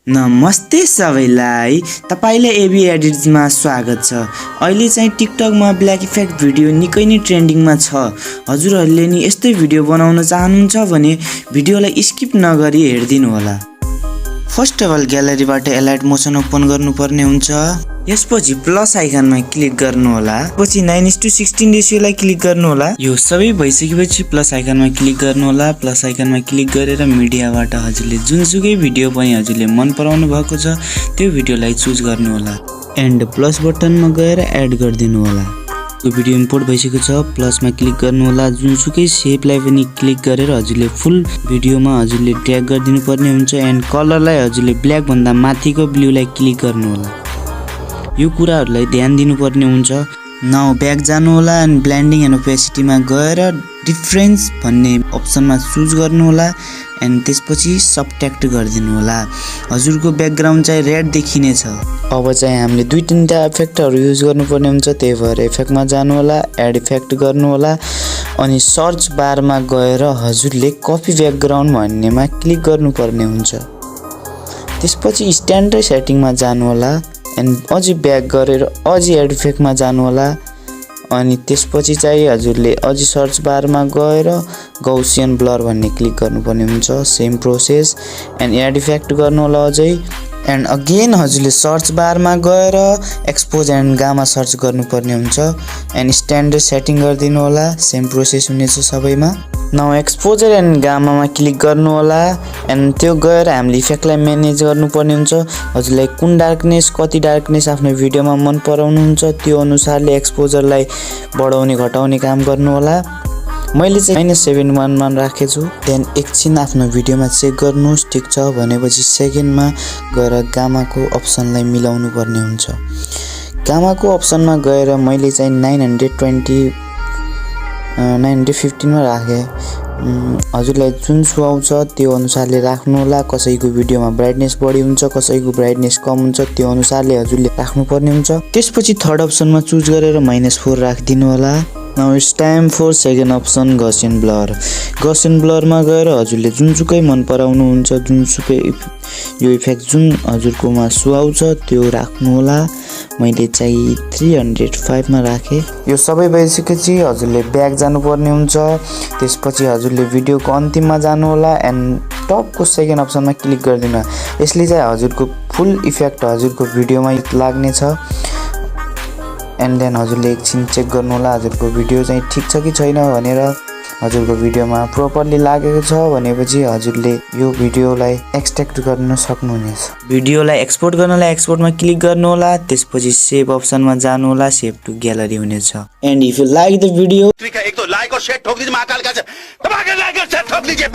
नमस्ते सबैलाई, तपाईलाई एबी एडिट्समा स्वागत छ। अहिले चाहिँ टिकटकमा ब्ल्याक इफेक्ट भिडियो निकै नै ट्रेन्डिङमा छ। हजुरहरूले नि यस्तै भिडियो बनाउन चाहनुहुन्छ भने भिडियोलाई स्किप नगरी हेर्दिनु होला। फर्स्ट अफ अल ग्यालरीबाट एलाइट मोसन ओपन गर्नुपर्ने हुन्छ। यसपछि प्लस आइकनमा क्लिक गर्नु होला। पछि 9:16 रेशियोलाई क्लिक गर्नु होला। यो सबै भइसकेपछि प्लस आइकनमा क्लिक गर्नु होला। प्लस आइकनमा क्लिक गरेर मिडियाबाट हजुरले जुनसुकै भिडियो पनि हजुरले मन पराउनु भएको छ त्यो भिडियोलाई चुज गर्नु होला एन्ड प्लस बटनमा गएर एड गरिदिनु होला। यो भिडियो इम्पोर्ट भइसकेको छ। प्लसमा क्लिक गर्नु होला। जुनसुकै शेपलाई पनि क्लिक गरेर हजुरले फुल भिडियोमा हजुरले ड्र्याग गरिदिनु पर्ने हुन्छ एन्ड कलरलाई हजुरले ब्ल्याक भन्दा माथिको ब्लूलाई क्लिक गर्नु होला। यो कुराहरुलाई ध्यान दिनुपर्ने हुन्छ। नाउ ब्याक जानु होला एन्ड ब्लेन्डिङ एन्ड ओपेसिटीमा गएर डिफरेन्स भन्ने अप्सनमा चुज गर्नु होला एन्ड त्यसपछि सबट्र्याक्ट गरिदिनु होला। हजुरको ब्याकग्राउन्ड चाहिँ रेड देखिनेछ। अब चाहिँ हामीले दुई तीनटा इफेक्टहरु युज गर्नुपर्ने हुन्छ। त्यही भएर इफेक्टमा जानु होला, एड इफेक्ट गर्नु होला अनि सर्च बारमा गएर हजुरले कपी ब्याकग्राउन्ड भन्नेमा क्लिक गर्नुपर्ने हुन्छ। त्यसपछि स्ट्यान्डर्ड सेटिङमा जानु होला एन्ड अझै ब्याक गरेर अझै एड इफेक्टमा जानु होला अनि त्यसपछि चाहिँ हजुरले अझै सर्च बारमा गएर गौसियन ब्लर भन्ने क्लिक गर्नुपर्ने हुन्छ। Same process and add effect गर्नु होला अझै एन्ड अगेन हजुरले सर्च बारमा गएर एक्सपोज एन्ड गामा सर्च गर्नुपर्ने हुन्छ एन्ड स्ट्यान्डर्ड सेटिङ गरिदिनु होला। सेम प्रोसेस हुनेछ सबैमा। नाउ एक्सपोजर एन्ड गामामा क्लिक गर्नु होला एन्ड त्यो गएर हामीले इफेक्टलाई म्यानेज गर्नुपर्ने हुन्छ। हजुरलाई कुन डार्कनेस कति डार्कनेस आफ्नो भिडियोमा मन पराउनुहुन्छ त्यो अनुसारले एक्सपोजरलाई बढाउने घटाउने काम गर्नु होला। मैले चाहिँ -7:1 मा राखेको छु। देन एकछिन आफ्नो भिडियोमा चेक गर्नुस् ठिक छ भनेपछि सेकेन्डमा गएर गामाको अप्सनलाई मिलाउनु पर्ने हुन्छ। गामाको अप्सनमा गएर मैले चाहिँ 915 मा राखे। हजुरलाई जुन सुहाउँछ त्यो अनुसारले राख्नु होला। कसैको भिडियोमा ब्राइटनेस बढी हुन्छ, कसैको ब्राइटनेस कम हुन्छ, त्यो अनुसारले हजुरले राख्नुपर्ने हुन्छ। त्यसपछि थर्ड अप्सनमा चुज गरेर -4 राखिदिनु होला। Now it's time for second option Gaussian blur. Gaussian ब्लरमा गएर हजुरले जुनसुकै मन पराउनुहुन्छ, जुनसुकै यो इफेक्ट जुन हजुरकोमा सुहाउँछ त्यो राख्नु होला। मैले चाहिँ 305 मा राखे। यो सबै भइसकेपछि हजुरले ब्याक जानुपर्ने हुन्छ। त्यसपछि हजुरले भिडियोको अन्तिममा जानु होला एन्ड टपको सेकेन्ड अप्सनमा क्लिक गरिदिनु। यसले चाहिँ हजुरको फुल इफेक्ट हजुरको भिडियोमा लाग्नेछ एन्ड देन हजुरले एकछिन चेक गर्नु होला हजुरको भिडियो चाहिँ ठिक छ कि छैन भनेर। हजुरको भिडियोमा प्रोपरली लागेको छ भनेपछि हजुरले यो भिडियोलाई एक्सट्र्याक्ट गर्न सक्नुहुनेछ। भिडियोलाई एक्सपोर्ट गर्नलाई एक्सपोर्टमा क्लिक गर्नु होला। त्यसपछि सेभ अप्सनमा जानु होला। सेभ टु ग्यालरी हुनेछ। And if you like the video एक तो लाइक और शेयर ठोक दीजिए महाकाल का दबा के लाइक और शेयर ठोक दीजिए।